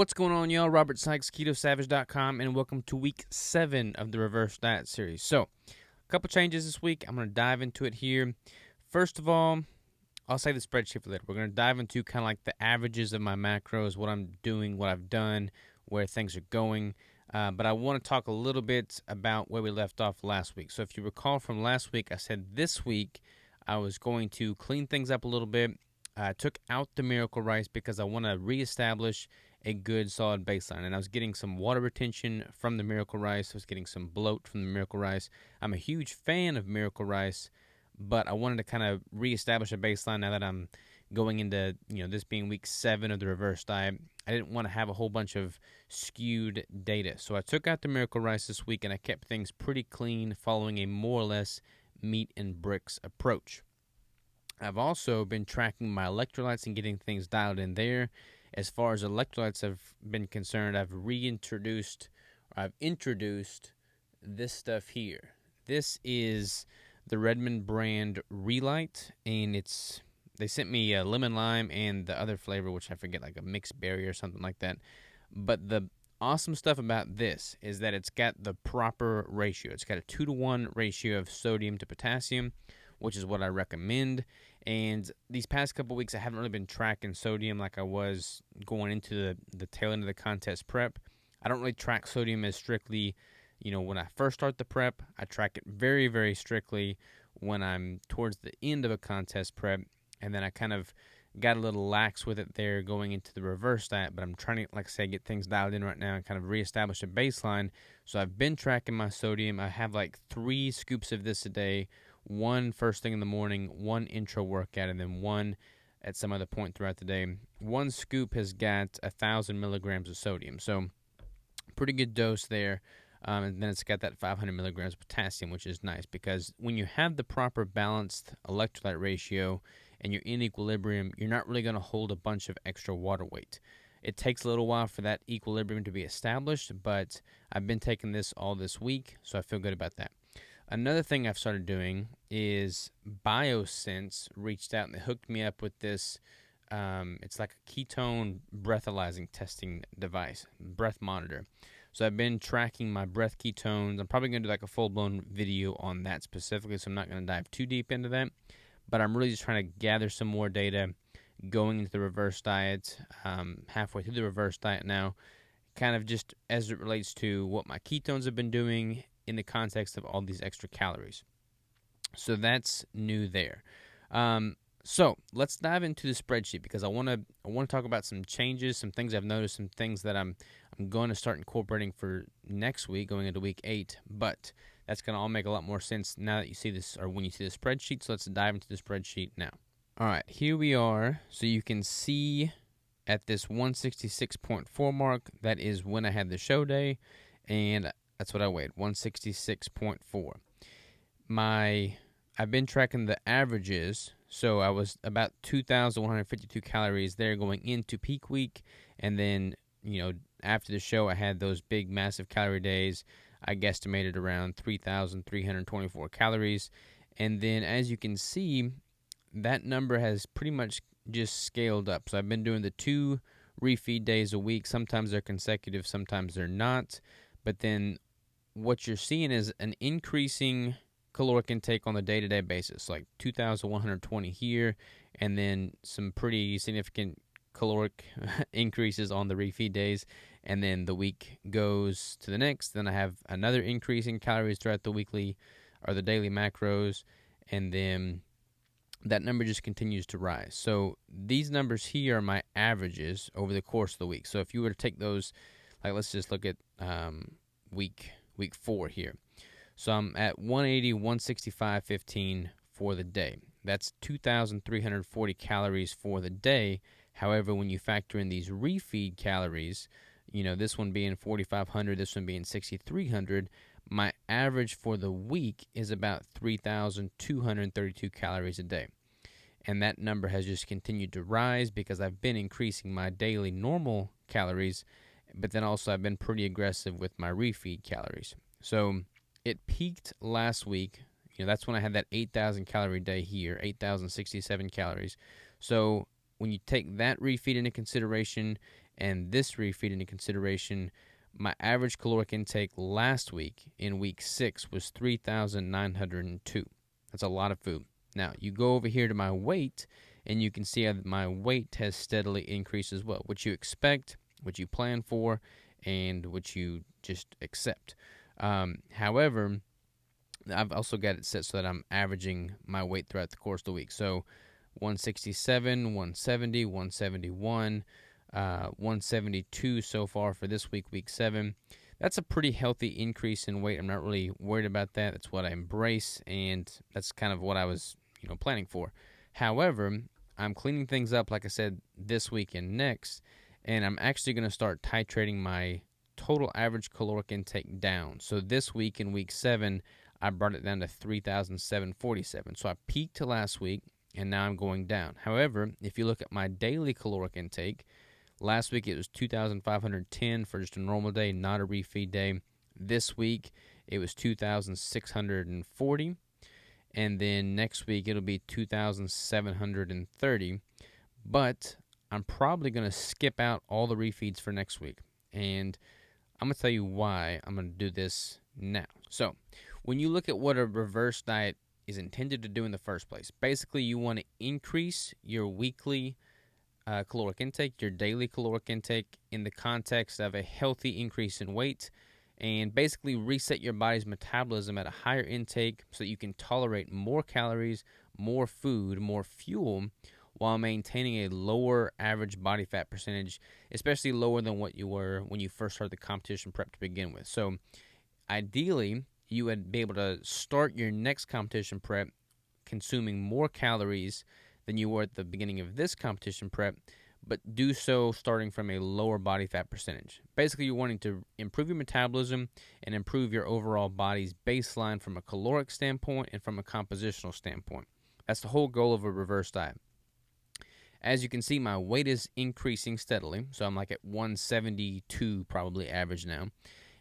What's going on, y'all? Robert Sykes, KetoSavage.com, and welcome to week 7 of the Reverse Diet series. So, a couple changes this week. I'm going to dive into it here. First of all, I'll say the spreadsheet for later. We're going to dive into kind of like the averages of my macros, what I'm doing, what I've done, where things are going. But I want to talk a little bit about where we left off last week. So, if you recall from last week, I said this week I was going to clean things up a little bit. I took out the Miracle Rice because I want to reestablish a good solid baseline, and I was getting some water retention from the Miracle Rice. I was getting some bloat from the Miracle Rice. I'm a huge fan of Miracle Rice, but I wanted to kind of reestablish a baseline now that I'm going into, this being week 7 of the reverse diet. I didn't want to have a whole bunch of skewed data, so I took out the Miracle Rice this week, and I kept things pretty clean, following a more or less meat and bricks approach. I've also been tracking my electrolytes and getting things dialed in there. As far as electrolytes have been concerned, I've introduced this stuff here. This is the Redmond brand Relight, and they sent me a lemon lime and the other flavor, which I forget, like a mixed berry or something like that. But the awesome stuff about this is that it's got the proper ratio. It's got a 2-to-1 ratio of sodium to potassium, which is what I recommend. And these past couple weeks, I haven't really been tracking sodium like I was going into the tail end of the contest prep. I don't really track sodium as strictly, when I first start the prep. I track it very, very strictly when I'm towards the end of a contest prep. And then I kind of got a little lax with it there going into the reverse diet. But I'm trying to, like I say, get things dialed in right now and kind of reestablish a baseline. So I've been tracking my sodium. I have like 3 scoops of this a day. 1 first thing in the morning, 1 intro workout, and then 1 at some other point throughout the day. 1 scoop has got 1,000 milligrams of sodium, so pretty good dose there. And then it's got that 500 milligrams of potassium, which is nice because when you have the proper balanced electrolyte ratio and you're in equilibrium, you're not really going to hold a bunch of extra water weight. It takes a little while for that equilibrium to be established, but I've been taking this all this week, so I feel good about that. Another thing I've started doing is BioSense reached out and they hooked me up with this. It's like a ketone breathalyzing testing device, breath monitor. So I've been tracking my breath ketones. I'm probably going to do like a full-blown video on that specifically, so I'm not going to dive too deep into that. But I'm really just trying to gather some more data going into the reverse diet, halfway through the reverse diet now, kind of just as it relates to what my ketones have been doing in the context of all these extra calories. So that's new there. So let's dive into the spreadsheet because I want to talk about some changes, some things I've noticed, some things that I'm going to start incorporating for next week, going into week 8. But that's going to all make a lot more sense now that you see this, or when you see the spreadsheet. So let's dive into the spreadsheet now. All right, here we are. So you can see at this 166.4 mark, that is when I had the show day, and that's what I weighed, 166.4. I've been tracking the averages, so I was about 2,152 calories there going into peak week, and then, after the show, I had those big, massive calorie days. I guesstimated around 3,324 calories, and then as you can see, that number has pretty much just scaled up. So I've been doing the 2 refeed days a week. Sometimes they're consecutive, sometimes they're not, but then what you're seeing is an increasing caloric intake on the day-to-day basis, like 2,120 here, and then some pretty significant caloric increases on the refeed days, and then the week goes to the next. Then I have another increase in calories throughout the weekly or the daily macros, and then that number just continues to rise. So these numbers here are my averages over the course of the week. So if you were to take those, like let's just look at week 4 here. So I'm at 180, 165.15 for the day. That's 2,340 calories for the day. However, when you factor in these refeed calories, this one being 4,500, this one being 6,300, my average for the week is about 3,232 calories a day. And that number has just continued to rise because I've been increasing my daily normal calories, but then also I've been pretty aggressive with my refeed calories. So it peaked last week. That's when I had that 8,000 calorie day here, 8,067 calories. So when you take that refeed into consideration and this refeed into consideration, my average caloric intake last week in week 6 was 3,902. That's a lot of food. Now, you go over here to my weight, and you can see how my weight has steadily increased as well, which you expect, what you plan for, and what you just accept. However, I've also got it set so that I'm averaging my weight throughout the course of the week. So 167, 170, 171, 172 so far for this week, week 7. That's a pretty healthy increase in weight. I'm not really worried about that. That's what I embrace, and that's kind of what I was, planning for. However, I'm cleaning things up, like I said, this week and next, and I'm actually going to start titrating my total average caloric intake down. So this week in week 7, I brought it down to 3,747. So I peaked last week, and now I'm going down. However, if you look at my daily caloric intake, last week it was 2,510 for just a normal day, not a refeed day. This week it was 2,640. And then next week it'll be 2,730. But I'm probably going to skip out all the refeeds for next week. And I'm going to tell you why I'm going to do this now. So when you look at what a reverse diet is intended to do in the first place, basically you want to increase your weekly caloric intake, your daily caloric intake in the context of a healthy increase in weight, and basically reset your body's metabolism at a higher intake so that you can tolerate more calories, more food, more fuel, while maintaining a lower average body fat percentage, especially lower than what you were when you first started the competition prep to begin with. So ideally, you would be able to start your next competition prep consuming more calories than you were at the beginning of this competition prep, but do so starting from a lower body fat percentage. Basically, you're wanting to improve your metabolism and improve your overall body's baseline from a caloric standpoint and from a compositional standpoint. That's the whole goal of a reverse diet. As you can see, my weight is increasing steadily, so I'm like at 172 probably average now,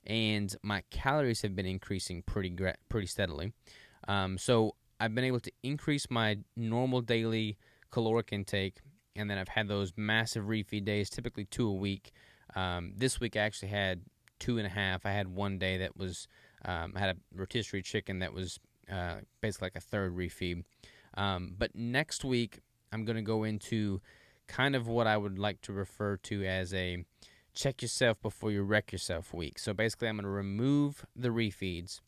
and my calories have been increasing pretty steadily. So I've been able to increase my normal daily caloric intake, and then I've had those massive refeed days, typically 2 a week. This week I actually had 2.5. I had one day that was, I had a rotisserie chicken that was basically like a third refeed. But next week I'm going to go into kind of what I would like to refer to as a check yourself before you wreck yourself week. So basically I'm going to remove the refeeds,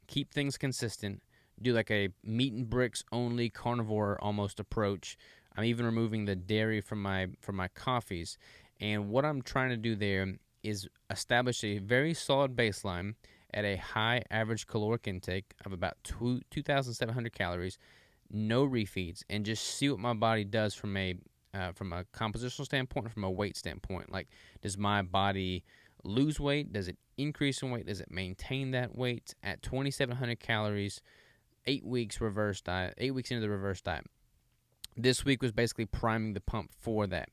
keep things consistent, do like a meat and bricks only carnivore almost approach. I'm even removing the dairy from my coffees. And what I'm trying to do there is establish a very solid baseline at a high average caloric intake of about 2,700 calories, no refeeds, and just see what my body does from a compositional standpoint, from a weight standpoint. Like, does my body lose weight? Does it increase in weight? Does it maintain that weight at 2,700 calories? 8 weeks reverse diet, 8 weeks into the reverse diet. This week was basically priming the pump for that.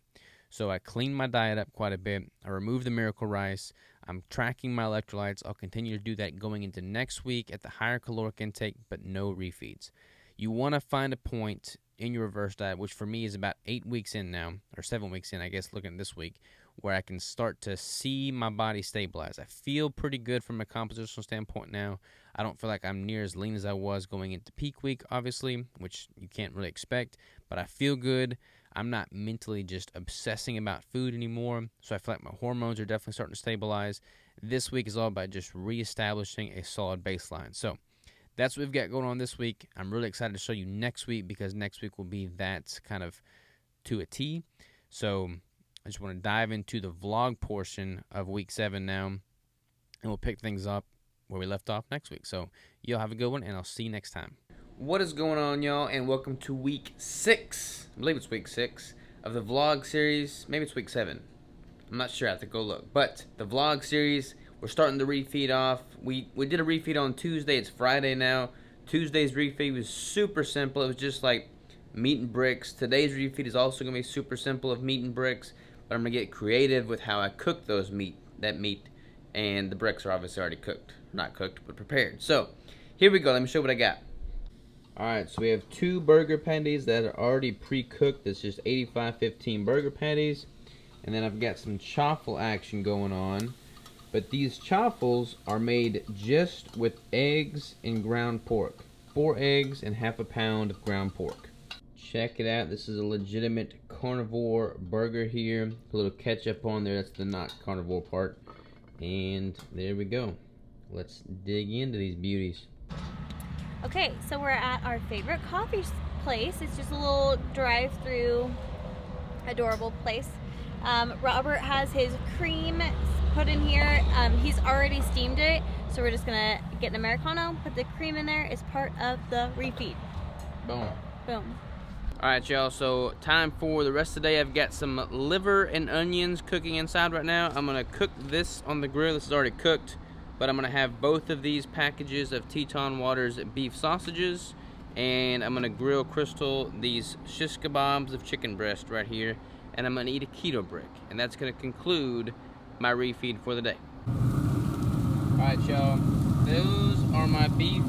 So I cleaned my diet up quite a bit. I removed the miracle rice. I'm tracking my electrolytes. I'll continue to do that going into next week at the higher caloric intake, but no refeeds. You want to find a point in your reverse diet, which for me is about 8 weeks in now, or 7 weeks in, I guess, looking at this week, where I can start to see my body stabilize. I feel pretty good from a compositional standpoint now. I don't feel like I'm near as lean as I was going into peak week, obviously, which you can't really expect, but I feel good. I'm not mentally just obsessing about food anymore, so I feel like my hormones are definitely starting to stabilize. This week is all about just reestablishing a solid baseline. So that's what we've got going on this week. I'm really excited to show you next week, because next week will be that kind of to a T. So I just want to dive into the vlog portion of week 7 now, and we'll pick things up where we left off next week. So y'all have a good one, and I'll see you next time. What is going on, y'all, and welcome to week 6. I believe it's week 6 of the vlog series. Maybe it's week 7. I'm not sure. I have to go look. But the vlog series, we're starting the refeed off. We did a refeed on Tuesday. It's Friday now. Tuesday's refeed was super simple. It was just like meat and bricks. Today's refeed is also going to be super simple of meat and bricks, but I'm going to get creative with how I cook that meat, and the bricks are obviously already cooked. Not cooked, but prepared. So here we go. Let me show you what I got. Alright, so we have 2 burger patties that are already pre-cooked. That's just 85-15 burger patties. And then I've got some chaffle action going on. But these chaffles are made just with eggs and ground pork. 4 eggs and half a pound of ground pork. Check it out. This is a legitimate carnivore burger here. A little ketchup on there. That's the not carnivore part. And there we go. Let's dig into these beauties. Okay, so we're at our favorite coffee place. It's just a little drive-through, adorable place. Robert has his cream put in here. He's already steamed it, so we're just gonna get an Americano, put the cream in there as part of the refeed. Boom. Boom. Alright, y'all, so time for the rest of the day. I've got some liver and onions cooking inside right now. I'm gonna cook this on the grill. This is already cooked, but I'm gonna have both of these packages of Teton Waters beef sausages, and I'm gonna grill Crystal these shish kebabs of chicken breast right here, and I'm gonna eat a keto brick, and that's gonna conclude my refeed for the day. Alright, y'all, those are my beef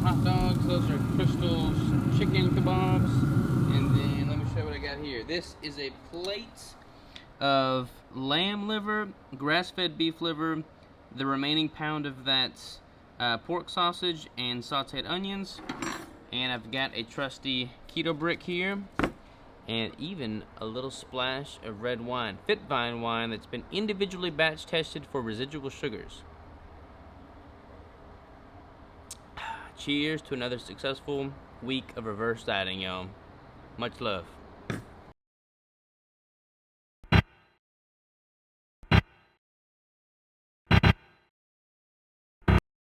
hot dogs. Those are Crystal's chicken kebabs. And then let me show you what I got here. This is a plate of lamb liver, grass-fed beef liver, the remaining pound of that pork sausage, and sauteed onions. And I've got a trusty keto brick here, and even a little splash of red wine, Fitvine wine, that's been individually batch tested for residual sugars. Cheers to another successful week of reverse dieting, y'all. Much love.